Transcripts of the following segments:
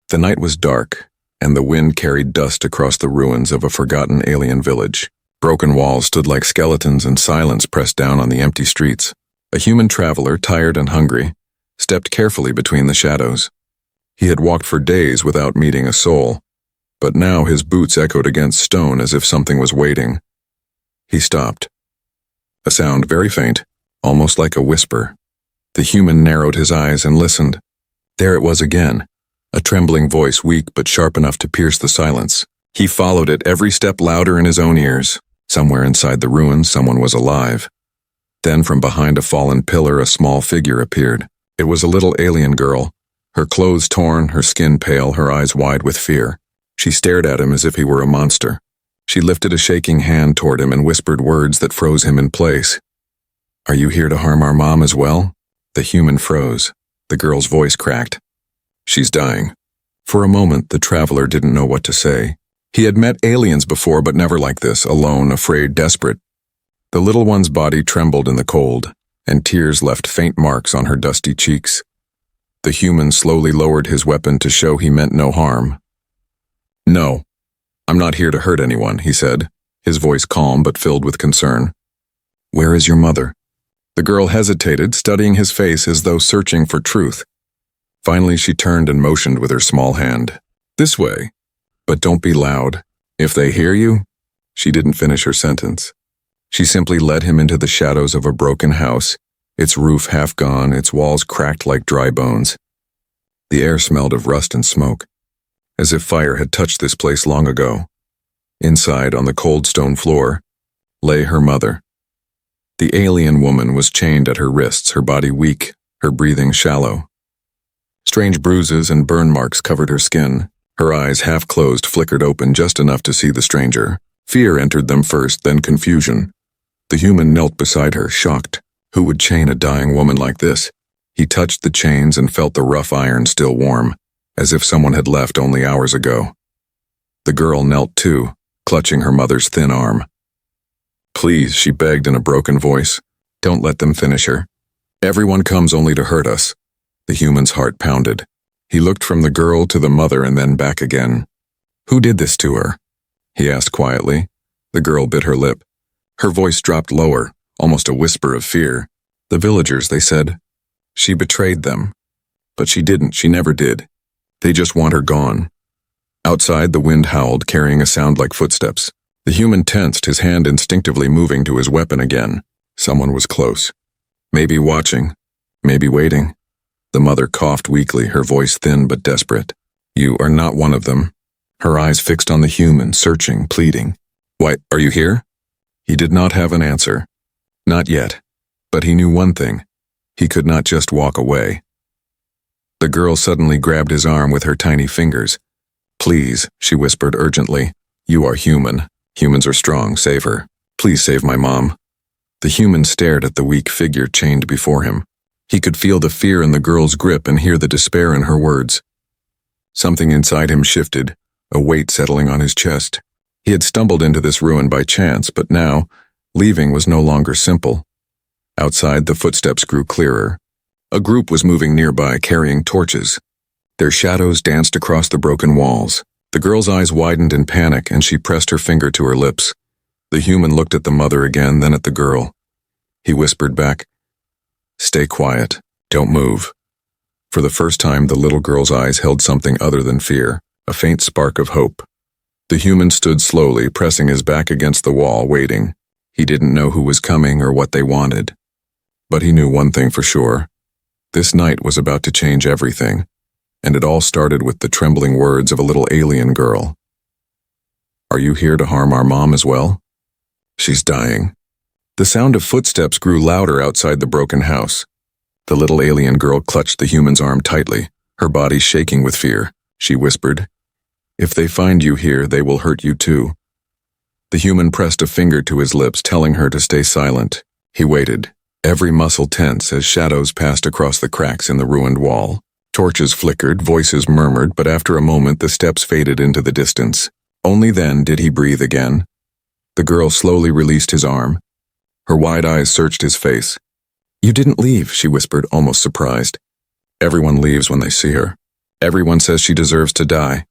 The night was dark, and the wind carried dust across the ruins of a forgotten alien village. Broken walls stood like skeletons, and silence pressed down on the empty streets. A human traveler, tired and hungry, stepped carefully between the shadows. He had walked for days without meeting a soul, but now his boots echoed against stone as if something was waiting. He stopped. A sound very faint, almost like a whisper. The human narrowed his eyes and listened. There it was again, a trembling voice, weak but sharp enough to pierce the silence. He followed it, every step louder in his own ears. Somewhere inside the ruins, someone was alive. Then from behind a fallen pillar, a small figure appeared. It was a little alien girl, her clothes torn, her skin pale, her eyes wide with fear. She stared at him as if he were a monster. She lifted a shaking hand toward him and whispered words that froze him in place. "Are you here to harm our mom as well?" The human froze. The girl's voice cracked. "She's dying." For a moment, the traveler didn't know what to say. He had met aliens before, but never like this, alone, afraid, desperate. The little one's body trembled in the cold, and tears left faint marks on her dusty cheeks. The human slowly lowered his weapon to show he meant no harm. "No, I'm not here to hurt anyone," he said, his voice calm but filled with concern. "Where is your mother?" The girl hesitated, studying his face as though searching for truth. Finally, she turned and motioned with her small hand. "This way. But don't be loud. If they hear you..." She didn't finish her sentence. She simply led him into the shadows of a broken house, its roof half gone, its walls cracked like dry bones. The air smelled of rust and smoke, as if fire had touched this place long ago. Inside, on the cold stone floor, lay her mother. The alien woman was chained at her wrists, her body weak, her breathing shallow. Strange bruises and burn marks covered her skin. Her eyes, half closed, flickered open just enough to see the stranger. Fear entered them first, then confusion. The human knelt beside her, shocked. Who would chain a dying woman like this? He touched the chains and felt the rough iron still warm, as if someone had left only hours ago. The girl knelt too, clutching her mother's thin arm. "Please," she begged in a broken voice. "Don't let them finish her. Everyone comes only to hurt us." The human's heart pounded. He looked from the girl to the mother and then back again. "Who did this to her?" he asked quietly. The girl bit her lip. Her voice dropped lower, almost a whisper of fear. "The villagers," they said. "She betrayed them." But she didn't, she never did. They just want her gone. Outside, the wind howled, carrying a sound like footsteps. The human tensed, his hand instinctively moving to his weapon again. Someone was close. Maybe watching, maybe waiting. The mother coughed weakly, her voice thin but desperate. "You are not one of them." Her eyes fixed on the human, searching, pleading. "Why, are you here?" He did not have an answer. Not yet. But he knew one thing. He could not just walk away. The girl suddenly grabbed his arm with her tiny fingers. "Please," she whispered urgently. "You are human. Humans are strong. Save her. Please save my mom." The human stared at the weak figure chained before him. He could feel the fear in the girl's grip and hear the despair in her words. Something inside him shifted, a weight settling on his chest. He had stumbled into this ruin by chance, but now, leaving was no longer simple. Outside, the footsteps grew clearer. A group was moving nearby, carrying torches. Their shadows danced across the broken walls. The girl's eyes widened in panic, and she pressed her finger to her lips. The human looked at the mother again, then at the girl. He whispered back, "Stay quiet. Don't move." For the first time, the little girl's eyes held something other than fear, a faint spark of hope. The human stood slowly, pressing his back against the wall, waiting. He didn't know who was coming or what they wanted. But he knew one thing for sure. This night was about to change everything, and it all started with the trembling words of a little alien girl. "Are you here to harm our mom as well? She's dying." The sound of footsteps grew louder outside the broken house. The little alien girl clutched the human's arm tightly, her body shaking with fear. She whispered, "If they find you here, they will hurt you too." The human pressed a finger to his lips, telling her to stay silent. He waited, every muscle tense as shadows passed across the cracks in the ruined wall. Torches flickered, voices murmured, but after a moment the steps faded into the distance. Only then did he breathe again. The girl slowly released his arm. Her wide eyes searched his face. "You didn't leave," she whispered, almost surprised. "Everyone leaves when they see her." Everyone says she deserves to die.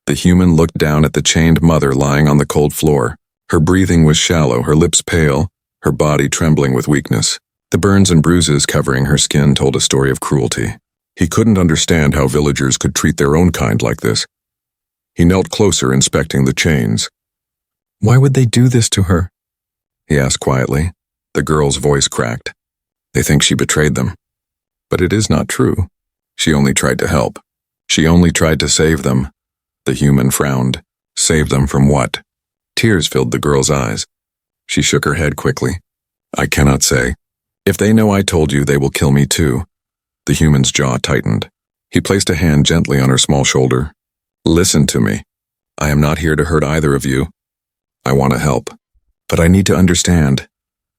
The human looked down at the chained mother lying on the cold floor. Her breathing was shallow, her lips pale, her body trembling with weakness. The burns and bruises covering her skin told a story of cruelty. He couldn't understand how villagers could treat their own kind like this. He knelt closer, inspecting the chains. "Why would they do this to her?" he asked quietly. The girl's voice cracked. "They think she betrayed them. But it is not true. She only tried to help. She only tried to save them." The human frowned. Save them from what? Tears filled the girl's eyes. She shook her head quickly. "I cannot say. If they know I told you, they will kill me too." The human's jaw tightened. He placed a hand gently on her small shoulder. "Listen to me. I am not here to hurt either of you. I want to help. But I need to understand."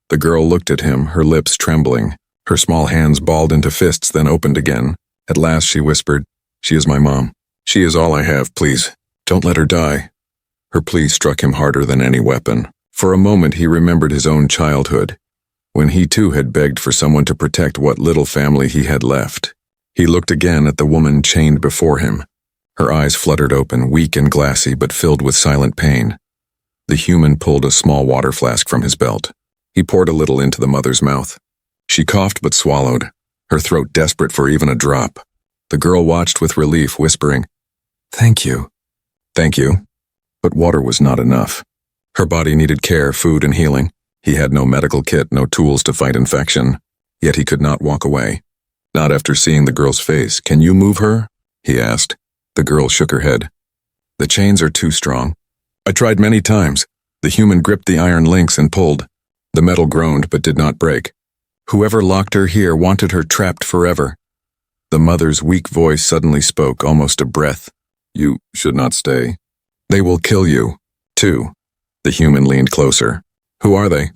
The girl looked at him, her lips trembling. Her small hands balled into fists, then opened again. At last she whispered, "She is my mom. She is all I have, please. Don't let her die." Her plea struck him harder than any weapon. For a moment he remembered his own childhood, when he too had begged for someone to protect what little family he had left. He looked again at the woman chained before him. Her eyes fluttered open, weak and glassy, but filled with silent pain. The human pulled a small water flask from his belt. He poured a little into the mother's mouth. She coughed but swallowed, her throat desperate for even a drop. The girl watched with relief, whispering, "Thank you." "Thank you." But water was not enough. Her body needed care, food, and healing. He had no medical kit, no tools to fight infection. Yet he could not walk away. Not after seeing the girl's face. "Can you move her?" he asked. The girl shook her head. "The chains are too strong. I tried many times." The human gripped the iron links and pulled. The metal groaned but did not break. "Whoever locked her here wanted her trapped forever." The mother's weak voice suddenly spoke, almost a breath. "You should not stay. They will kill you, too." The human leaned closer. "Who are they?"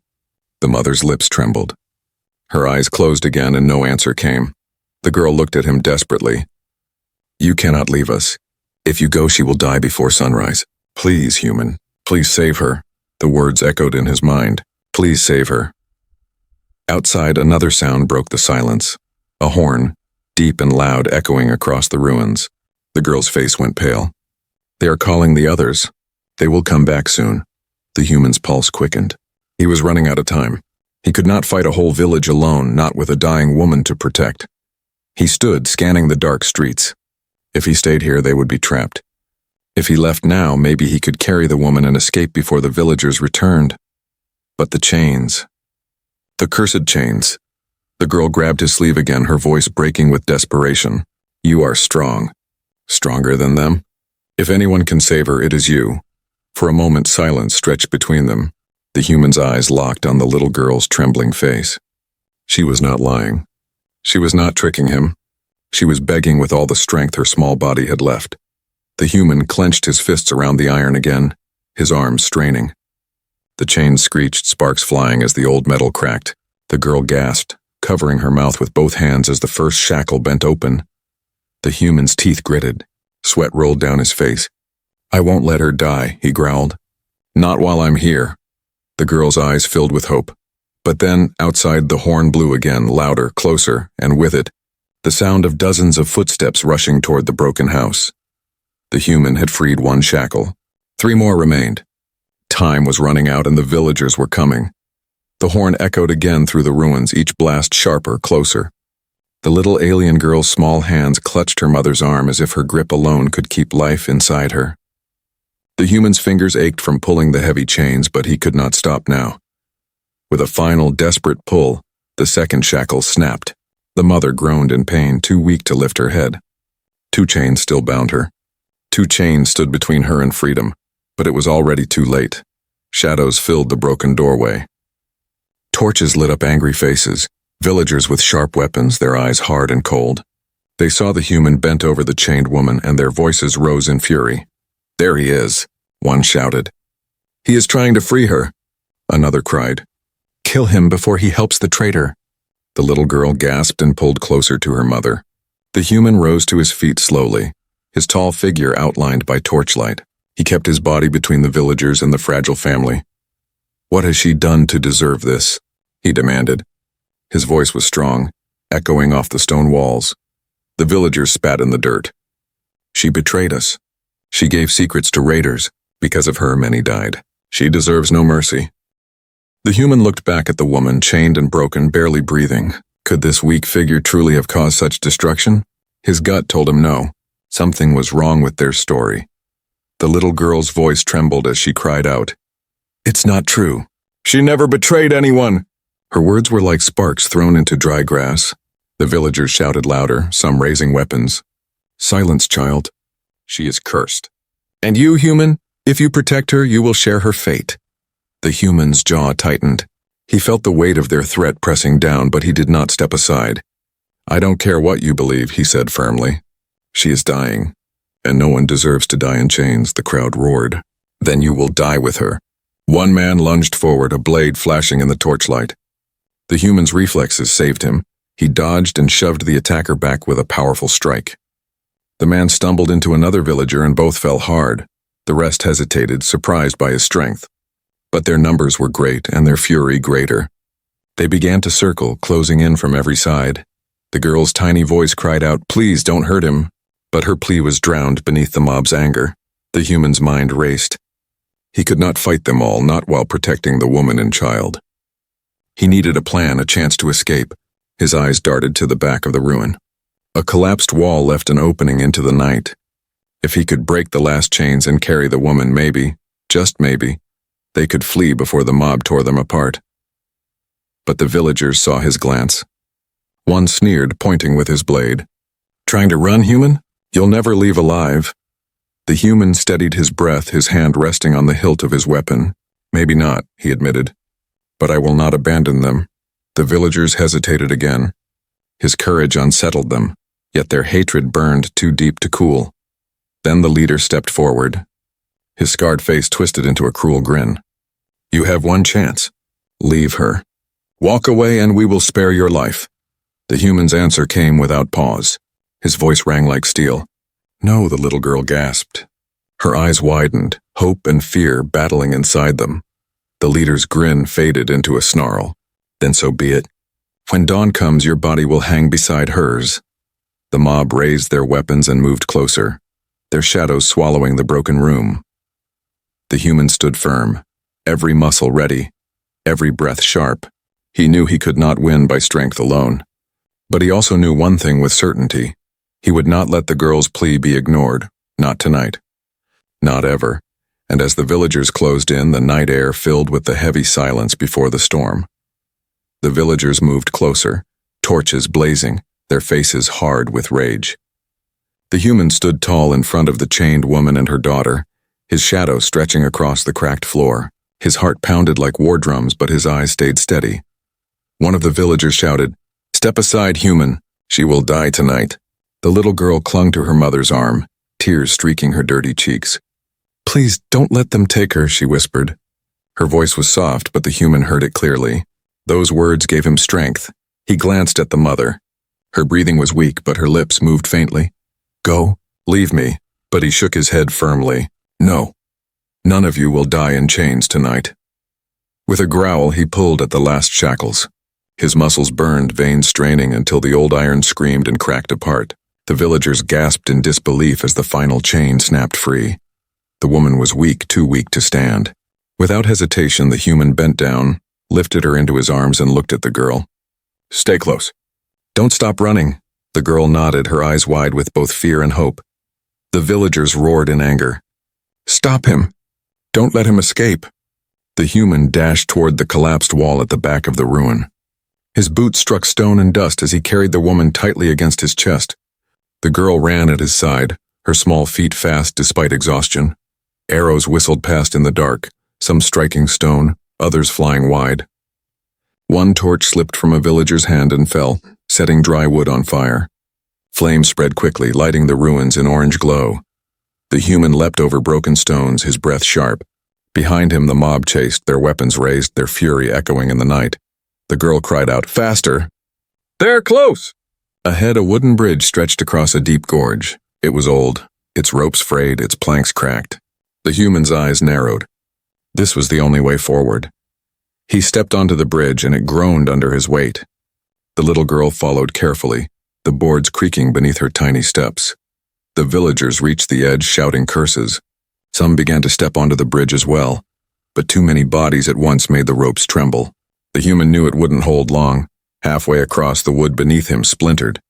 The mother's lips trembled. Her eyes closed again and no answer came. The girl looked at him desperately. "You cannot leave us. If you go, she will die before sunrise. Please, human, please save her." The words echoed in his mind. "Please save her." Outside, another sound broke the silence. A horn, deep and loud, echoing across the ruins. The girl's face went pale. "They are calling the others. They will come back soon." The human's pulse quickened. He was running out of time. He could not fight a whole village alone, not with a dying woman to protect. He stood, scanning the dark streets. If he stayed here, they would be trapped. If he left now, maybe he could carry the woman and escape before the villagers returned. But the chains. The cursed chains. The girl grabbed his sleeve again, her voice breaking with desperation. "You are strong. Stronger than them? If anyone can save her, it is you." For a moment, silence stretched between them. The human's eyes locked on the little girl's trembling face. She was not lying. She was not tricking him. She was begging with all the strength her small body had left. The human clenched his fists around the iron again, his arms straining. The chains screeched, sparks flying as the old metal cracked. The girl gasped, covering her mouth with both hands as the first shackle bent open. The human's teeth gritted. Sweat rolled down his face. "I won't let her die," he growled. "Not while I'm here." The girl's eyes filled with hope. But then, outside, the horn blew again, louder, closer, and with it, the sound of dozens of footsteps rushing toward the broken house. The human had freed one shackle. 3 more remained. Time was running out and the villagers were coming. The horn echoed again through the ruins, each blast sharper, closer. The little alien girl's small hands clutched her mother's arm as if her grip alone could keep life inside her. The human's fingers ached from pulling the heavy chains, but he could not stop now. With a final, desperate pull, the second shackle snapped. The mother groaned in pain, too weak to lift her head. 2 chains still bound her. 2 chains stood between her and freedom, but it was already too late. Shadows filled the broken doorway. Torches lit up angry faces, villagers with sharp weapons, their eyes hard and cold. They saw the human bent over the chained woman, and their voices rose in fury. "There he is," one shouted. "He is trying to free her," another cried. "Kill him before he helps the traitor." The little girl gasped and pulled closer to her mother. The human rose to his feet slowly, his tall figure outlined by torchlight. He kept his body between the villagers and the fragile family. "What has she done to deserve this?" he demanded. His voice was strong, echoing off the stone walls. The villagers spat in the dirt. She betrayed us. She gave secrets to raiders. Because of her, many died. She deserves no mercy." The human looked back at the woman, chained and broken, barely breathing. Could this weak figure truly have caused such destruction? His gut told him no. Something was wrong with their story. The little girl's voice trembled as she cried out, "It's not true. She never betrayed anyone." Her words were like sparks thrown into dry grass. The villagers shouted louder, some raising weapons. "Silence, child. She is cursed. And you, human, if you protect her, you will share her fate." The human's jaw tightened. He felt the weight of their threat pressing down, but he did not step aside. "I don't care what you believe," he said firmly. "She is dying, and no one deserves to die in chains," the crowd roared. "Then you will die with her." One man lunged forward, a blade flashing in the torchlight. The human's reflexes saved him. He dodged and shoved the attacker back with a powerful strike. The man stumbled into another villager and both fell hard. The rest hesitated, surprised by his strength. But their numbers were great and their fury greater. They began to circle, closing in from every side. The girl's tiny voice cried out, "Please don't hurt him." But her plea was drowned beneath the mob's anger. The human's mind raced. He could not fight them all, not while protecting the woman and child. He needed a plan, a chance to escape. His eyes darted to the back of the ruin. A collapsed wall left an opening into the night. If he could break the last chains and carry the woman, maybe, just maybe, they could flee before the mob tore them apart. But the villagers saw his glance. One sneered, pointing with his blade. "Trying to run, human? You'll never leave alive." The human steadied his breath, his hand resting on the hilt of his weapon. "Maybe not," he admitted. "But I will not abandon them." The villagers hesitated again. His courage unsettled them, yet their hatred burned too deep to cool. Then the leader stepped forward. His scarred face twisted into a cruel grin. "You have one chance. Leave her. Walk away and we will spare your life." The human's answer came without pause. His voice rang like steel. "No," the little girl gasped. Her eyes widened, hope and fear battling inside them. The leader's grin faded into a snarl. "Then so be it. When dawn comes, your body will hang beside hers." The mob raised their weapons and moved closer, their shadows swallowing the broken room. The human stood firm, every muscle ready, every breath sharp. He knew he could not win by strength alone. But he also knew one thing with certainty. He would not let the girl's plea be ignored, not tonight. Not ever. And as the villagers closed in, the night air filled with the heavy silence before the storm. The villagers moved closer, torches blazing, their faces hard with rage. The human stood tall in front of the chained woman and her daughter, his shadow stretching across the cracked floor. His heart pounded like war drums, but his eyes stayed steady. One of the villagers shouted, "Step aside, human. She will die tonight." The little girl clung to her mother's arm, tears streaking her dirty cheeks. "Please don't let them take her," she whispered. Her voice was soft, but the human heard it clearly. Those words gave him strength. He glanced at the mother. Her breathing was weak, but her lips moved faintly. "Go, leave me." But he shook his head firmly. "No. None of you will die in chains tonight." With a growl, he pulled at the last shackles. His muscles burned, veins straining until the old iron screamed and cracked apart. The villagers gasped in disbelief as the final chain snapped free. The woman was weak, too weak to stand. Without hesitation, the human bent down, lifted her into his arms and looked at the girl. "Stay close. Don't stop running." The girl nodded, her eyes wide with both fear and hope. The villagers roared in anger. "Stop him. Don't let him escape." The human dashed toward the collapsed wall at the back of the ruin. His boots struck stone and dust as he carried the woman tightly against his chest. The girl ran at his side, her small feet fast despite exhaustion. Arrows whistled past in the dark, some striking stone, others flying wide. One torch slipped from a villager's hand and fell, setting dry wood on fire. Flames spread quickly, lighting the ruins in orange glow. The human leapt over broken stones, his breath sharp. Behind him the mob chased, their weapons raised, their fury echoing in the night. The girl cried out, "Faster!" "They're close!" Ahead, a wooden bridge stretched across a deep gorge. It was old, its ropes frayed, its planks cracked. The human's eyes narrowed. This was the only way forward. He stepped onto the bridge and it groaned under his weight. The little girl followed carefully, the boards creaking beneath her tiny steps. The villagers reached the edge shouting curses. Some began to step onto the bridge as well, but too many bodies at once made the ropes tremble. The human knew it wouldn't hold long. Halfway across, the wood beneath him splintered.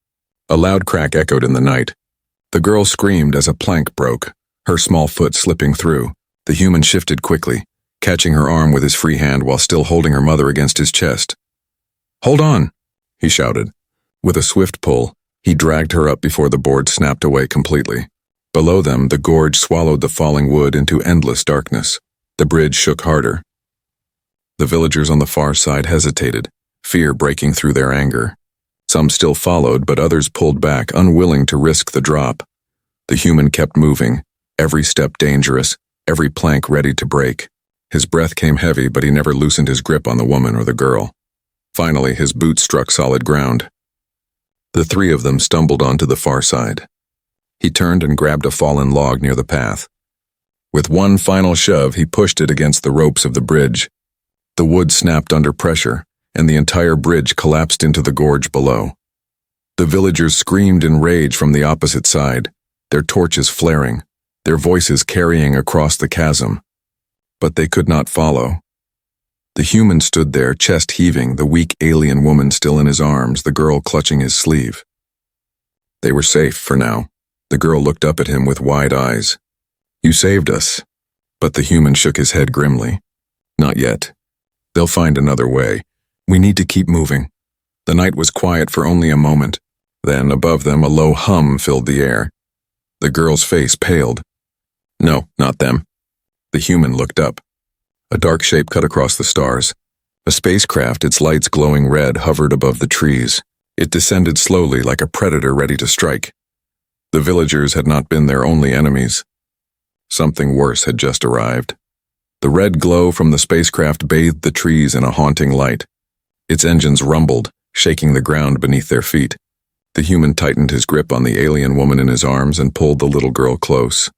A loud crack echoed in the night. The girl screamed as a plank broke, her small foot slipping through. The human shifted quickly, catching her arm with his free hand while still holding her mother against his chest. "Hold on," he shouted. With a swift pull, he dragged her up before the board snapped away completely. Below them, the gorge swallowed the falling wood into endless darkness. The bridge shook harder. The villagers on the far side hesitated, fear breaking through their anger. Some still followed, but others pulled back, unwilling to risk the drop. The human kept moving, every step dangerous, every plank ready to break. His breath came heavy, but he never loosened his grip on the woman or the girl. Finally, his boots struck solid ground. The three of them stumbled onto the far side. He turned and grabbed a fallen log near the path. With one final shove, he pushed it against the ropes of the bridge. The wood snapped under pressure, and the entire bridge collapsed into the gorge below. The villagers screamed in rage from the opposite side, their torches flaring, their voices carrying across the chasm. But they could not follow. The human stood there, chest heaving, the weak alien woman still in his arms, the girl clutching his sleeve. They were safe for now. The girl looked up at him with wide eyes. "You saved us." But the human shook his head grimly. "Not yet. They'll find another way. We need to keep moving." The night was quiet for only a moment. Then, above them, a low hum filled the air. The girl's face paled. "No, not them." The human looked up. A dark shape cut across the stars. A spacecraft, its lights glowing red, hovered above the trees. It descended slowly like a predator ready to strike. The villagers had not been their only enemies. Something worse had just arrived. The red glow from the spacecraft bathed the trees in a haunting light. Its engines rumbled, shaking the ground beneath their feet. The human tightened his grip on the alien woman in his arms and pulled the little girl close.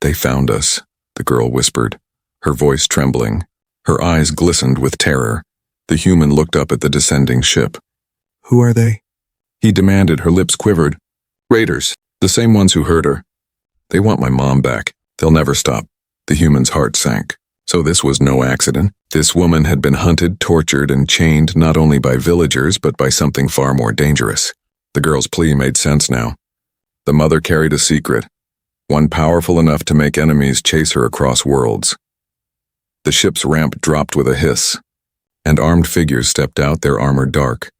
"They found us," the girl whispered, her voice trembling. Her eyes glistened with terror. The human looked up at the descending ship. "Who are they?" he demanded, her lips quivered. "Raiders, the same ones who hurt her. They want my mom back. They'll never stop." The human's heart sank. So this was no accident. This woman had been hunted, tortured, and chained not only by villagers, but by something far more dangerous. The girl's plea made sense now. The mother carried a secret, one powerful enough to make enemies chase her across worlds. The ship's ramp dropped with a hiss, and armed figures stepped out, their armor dark,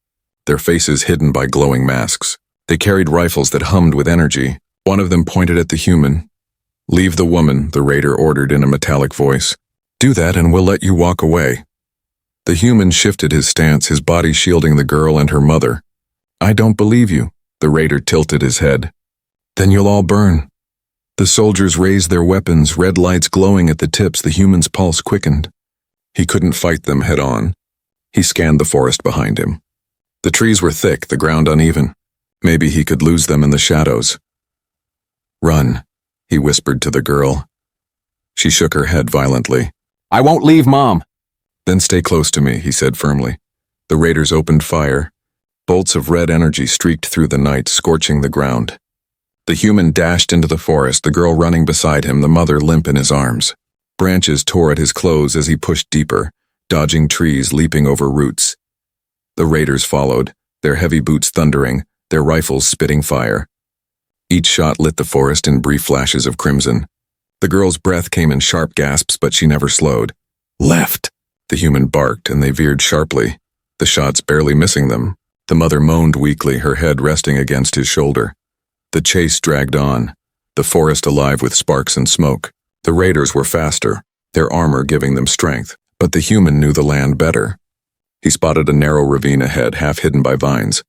their faces hidden by glowing masks. They carried rifles that hummed with energy. One of them pointed at the human. "Leave the woman," the raider ordered in a metallic voice. "Do that and we'll let you walk away." The human shifted his stance, his body shielding the girl and her mother. "I don't believe you." The raider tilted his head. "Then you'll all burn." The soldiers raised their weapons, red lights glowing at the tips. The human's pulse quickened. He couldn't fight them head on. He scanned the forest behind him. The trees were thick, the ground uneven. Maybe he could lose them in the shadows. "Run," he whispered to the girl. She shook her head violently. "I won't leave, Mom." "Then stay close to me," he said firmly. The raiders opened fire. Bolts of red energy streaked through the night, scorching the ground. The human dashed into the forest, the girl running beside him, the mother limp in his arms. Branches tore at his clothes as he pushed deeper, dodging trees, leaping over roots. The raiders followed, their heavy boots thundering, their rifles spitting fire. Each shot lit the forest in brief flashes of crimson. The girl's breath came in sharp gasps, but she never slowed. "Left!" The human barked, and they veered sharply, the shots barely missing them. The mother moaned weakly, her head resting against his shoulder. The chase dragged on, the forest alive with sparks and smoke. The raiders were faster, their armor giving them strength, but the human knew the land better. He spotted a narrow ravine ahead, half hidden by vines.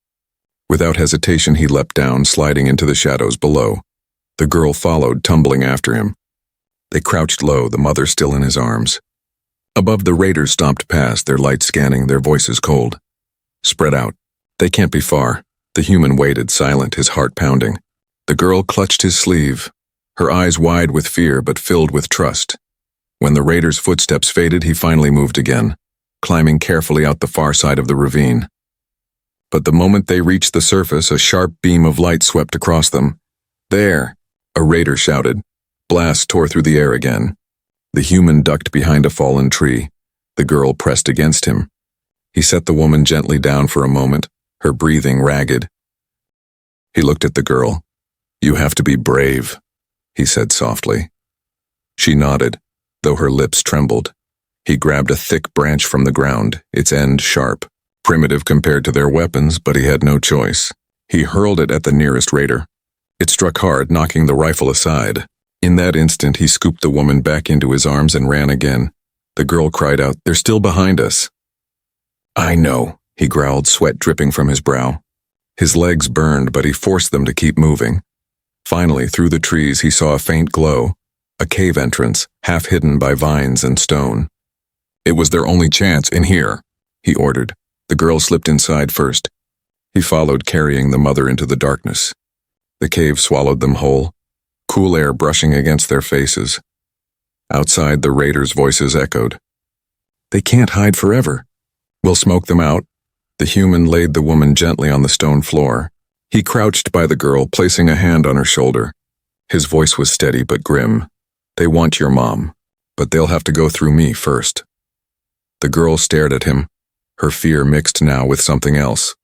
Without hesitation, he leapt down, sliding into the shadows below. The girl followed, tumbling after him. They crouched low, the mother still in his arms. Above, the raiders stomped past, their lights scanning, their voices cold. "Spread out. They can't be far." The human waited, silent, his heart pounding. The girl clutched his sleeve, her eyes wide with fear but filled with trust. When the raider's footsteps faded, he finally moved again, climbing carefully out the far side of the ravine. But the moment they reached the surface, a sharp beam of light swept across them. There, A raider shouted. Blasts tore through the air again. The human ducked behind a fallen tree. The girl pressed against him. He set the woman gently down for a moment, her breathing ragged. He looked at the girl. You have to be brave, he said softly. She nodded, though her lips trembled. He grabbed a thick branch from the ground, its end sharp. Primitive compared to their weapons, but he had no choice. He hurled it at the nearest raider. It struck hard, knocking the rifle aside. In that instant, he scooped the woman back into his arms and ran again. The girl cried out, "They're still behind us." I know, he growled, sweat dripping from his brow. His legs burned, but he forced them to keep moving. Finally, through the trees, he saw a faint glow, a cave entrance, half hidden by vines and stone. It was their only chance in here, he ordered. The girl slipped inside first. He followed, carrying the mother into the darkness. The cave swallowed them whole, cool air brushing against their faces. Outside, the raiders' voices echoed. They can't hide forever. We'll smoke them out. The human laid the woman gently on the stone floor. He crouched by the girl, placing a hand on her shoulder. His voice was steady but grim. They want your mom, but they'll have to go through me first. The girl stared at him, her fear mixed now with something else.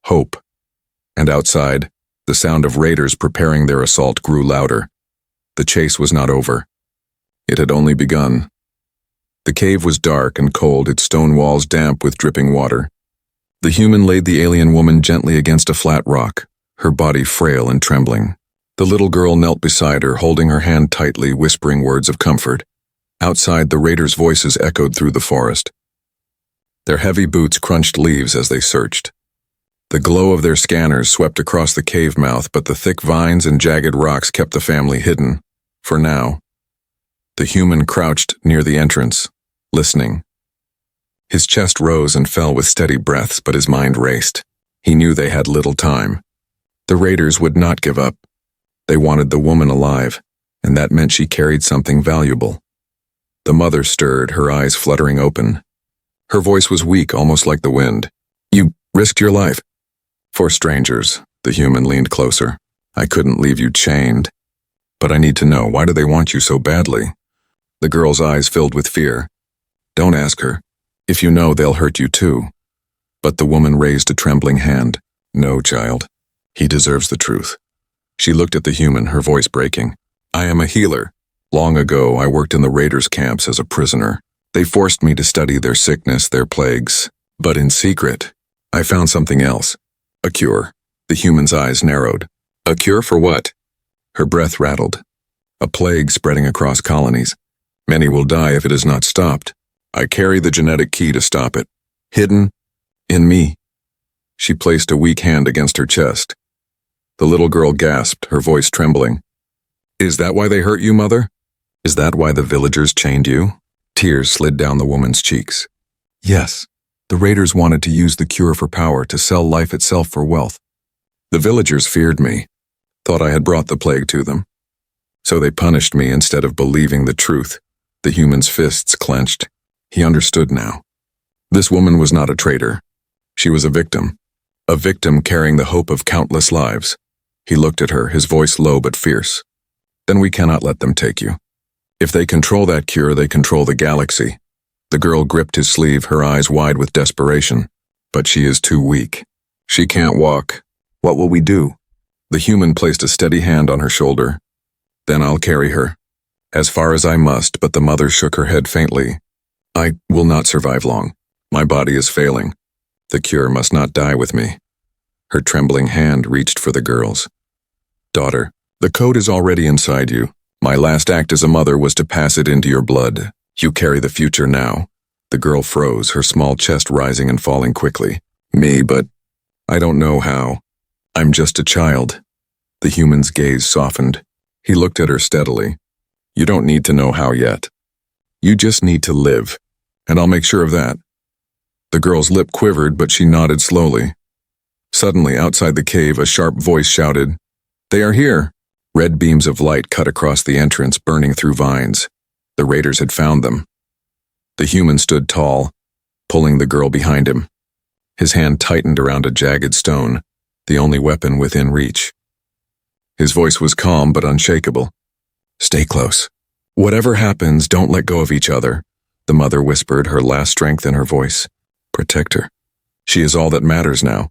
Hope. And outside, the sound of raiders preparing their assault grew louder. The chase was not over. It had only begun. The cave was dark and cold, its stone walls damp with dripping water. The human laid the alien woman gently against a flat rock, her body frail and trembling. The little girl knelt beside her, holding her hand tightly, whispering words of comfort. Outside, the raiders' voices echoed through the forest. Their heavy boots crunched leaves as they searched. The glow of their scanners swept across the cave mouth, but the thick vines and jagged rocks kept the family hidden, for now. The human crouched near the entrance, listening. His chest rose and fell with steady breaths, but his mind raced. He knew they had little time. The raiders would not give up. They wanted the woman alive, and that meant she carried something valuable. The mother stirred, her eyes fluttering open. Her voice was weak, almost like the wind. You risked your life. For strangers, the human leaned closer. I couldn't leave you chained. But I need to know, why do they want you so badly? The girl's eyes filled with fear. Don't ask her. If you know, they'll hurt you too. But the woman raised a trembling hand. No, child. He deserves the truth. She looked at the human, her voice breaking. I am a healer. Long ago, I worked in the raiders' camps as a prisoner. They forced me to study their sickness, their plagues. But in secret, I found something else. A cure. The human's eyes narrowed. A cure for what? Her breath rattled. A plague spreading across colonies. Many will die if it is not stopped. I carry the genetic key to stop it. Hidden in me. She placed a weak hand against her chest. The little girl gasped, her voice trembling. Is that why they hurt you, Mother? Is that why the villagers chained you? Tears slid down the woman's cheeks. Yes. The raiders wanted to use the cure for power, to sell life itself for wealth. The villagers feared me, thought I had brought the plague to them. So they punished me instead of believing the truth. The human's fists clenched. He understood now. This woman was not a traitor. She was a victim carrying the hope of countless lives. He looked at her, his voice low but fierce. Then we cannot let them take you. If they control that cure, they control the galaxy. The girl gripped his sleeve, her eyes wide with desperation. But she is too weak. She can't walk. What will we do? The human placed a steady hand on her shoulder. Then I'll carry her. As far as I must, but the mother shook her head faintly. I will not survive long. My body is failing. The cure must not die with me. Her trembling hand reached for the girl's. Daughter, the code is already inside you. My last act as a mother was to pass it into your blood. You carry the future now. The girl froze, her small chest rising and falling quickly. Me, but I don't know how. I'm just a child. The human's gaze softened. He looked at her steadily. You don't need to know how yet. You just need to live, and I'll make sure of that. The girl's lip quivered, but she nodded slowly. Suddenly, outside the cave, a sharp voice shouted, They are here! Red beams of light cut across the entrance, burning through vines. The raiders had found them. The human stood tall, pulling the girl behind him. His hand tightened around a jagged stone, the only weapon within reach. His voice was calm but unshakable. "Stay close. Whatever happens, don't let go of each other," the mother whispered, her last strength in her voice. "Protect her. She is all that matters now."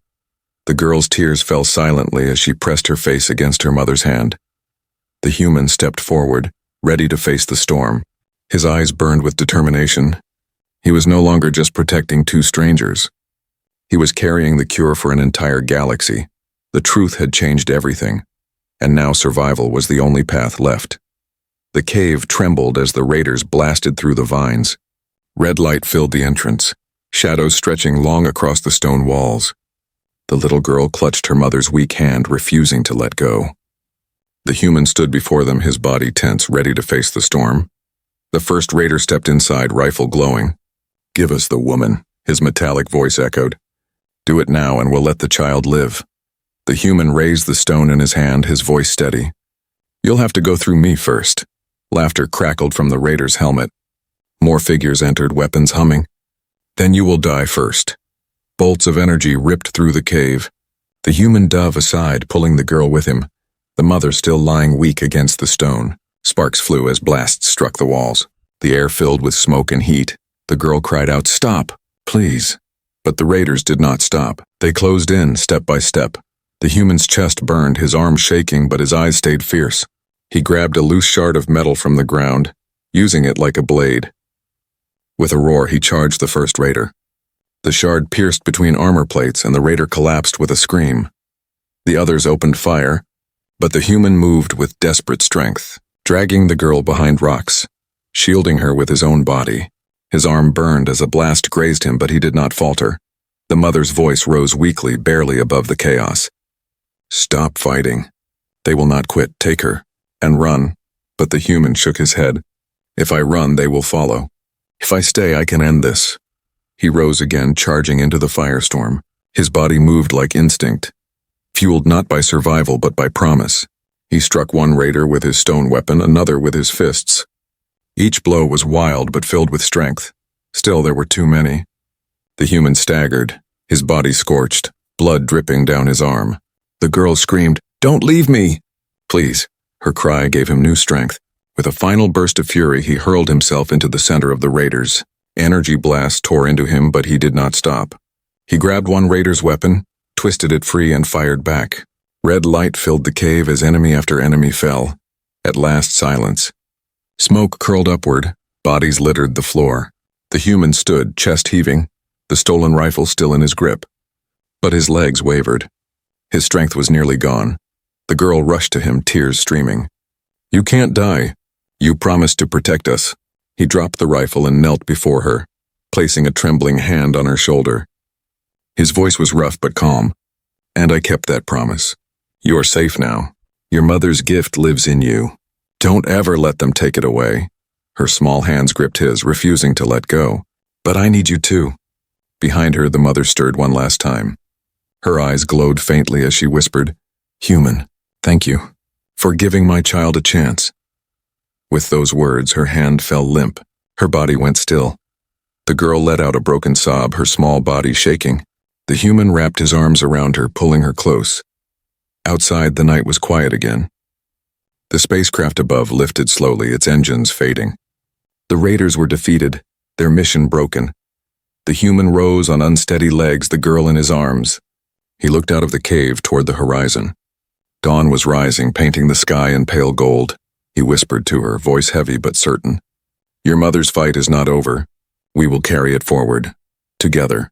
The girl's tears fell silently as she pressed her face against her mother's hand. The human stepped forward, ready to face the storm. His eyes burned with determination. He was no longer just protecting two strangers. He was carrying the cure for an entire galaxy. The truth had changed everything, and now survival was the only path left. The cave trembled as the raiders blasted through the vines. Red light filled the entrance, shadows stretching long across the stone walls. The little girl clutched her mother's weak hand, refusing to let go. The human stood before them, his body tense, ready to face the storm. The first raider stepped inside, rifle glowing. "Give us the woman," his metallic voice echoed. "Do it now and we'll let the child live." The human raised the stone in his hand, his voice steady. "You'll have to go through me first." Laughter crackled from the raider's helmet. More figures entered, weapons humming. "Then you will die first." Bolts of energy ripped through the cave. The human dove aside, pulling the girl with him, the mother still lying weak against the stone. Sparks flew as blasts struck the walls. The air filled with smoke and heat. The girl cried out, "Stop, please." But the raiders did not stop. They closed in, step by step. The human's chest burned, his arms shaking, but his eyes stayed fierce. He grabbed a loose shard of metal from the ground, using it like a blade. With a roar, he charged the first raider. The shard pierced between armor plates, and the raider collapsed with a scream. The others opened fire, but the human moved with desperate strength, dragging the girl behind rocks, shielding her with his own body. His arm burned as a blast grazed him, but he did not falter. The mother's voice rose weakly, barely above the chaos. "Stop fighting. They will not quit. Take her. And run." But the human shook his head. "If I run, they will follow. If I stay, I can end this." He rose again, charging into the firestorm. His body moved like instinct, fueled not by survival but by promise. He struck one raider with his stone weapon, another with his fists. Each blow was wild but filled with strength. Still, there were too many. The human staggered, his body scorched, blood dripping down his arm. The girl screamed, "Don't leave me!" "Please." Her cry gave him new strength. With a final burst of fury, he hurled himself into the center of the raiders. Energy blasts tore into him, but he did not stop. He grabbed one raider's weapon, twisted it free, and fired back. Red light filled the cave as enemy after enemy fell. At last, silence. Smoke curled upward, bodies littered the floor. The human stood, chest heaving, the stolen rifle still in his grip. But his legs wavered. His strength was nearly gone. The girl rushed to him, tears streaming. "You can't die. You promised to protect us." He dropped the rifle and knelt before her, placing a trembling hand on her shoulder. His voice was rough but calm. "And I kept that promise. You're safe now. Your mother's gift lives in you. Don't ever let them take it away." Her small hands gripped his, refusing to let go. "But I need you too." Behind her, the mother stirred one last time. Her eyes glowed faintly as she whispered, "Human, thank you for giving my child a chance." With those words, her hand fell limp. Her body went still. The girl let out a broken sob, her small body shaking. The human wrapped his arms around her, pulling her close. Outside, the night was quiet again. The spacecraft above lifted slowly, its engines fading. The raiders were defeated, their mission broken. The human rose on unsteady legs, the girl in his arms. He looked out of the cave toward the horizon. Dawn was rising, painting the sky in pale gold. He whispered to her, voice heavy but certain. "Your mother's fight is not over. We will carry it forward. Together."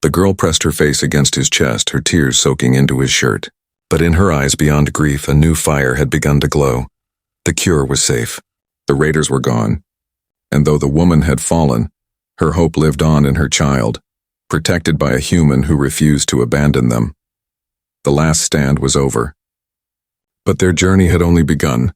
The girl pressed her face against his chest, her tears soaking into his shirt. But in her eyes, beyond grief, a new fire had begun to glow. The cure was safe. The raiders were gone. And though the woman had fallen, her hope lived on in her child, protected by a human who refused to abandon them. The last stand was over. But their journey had only begun.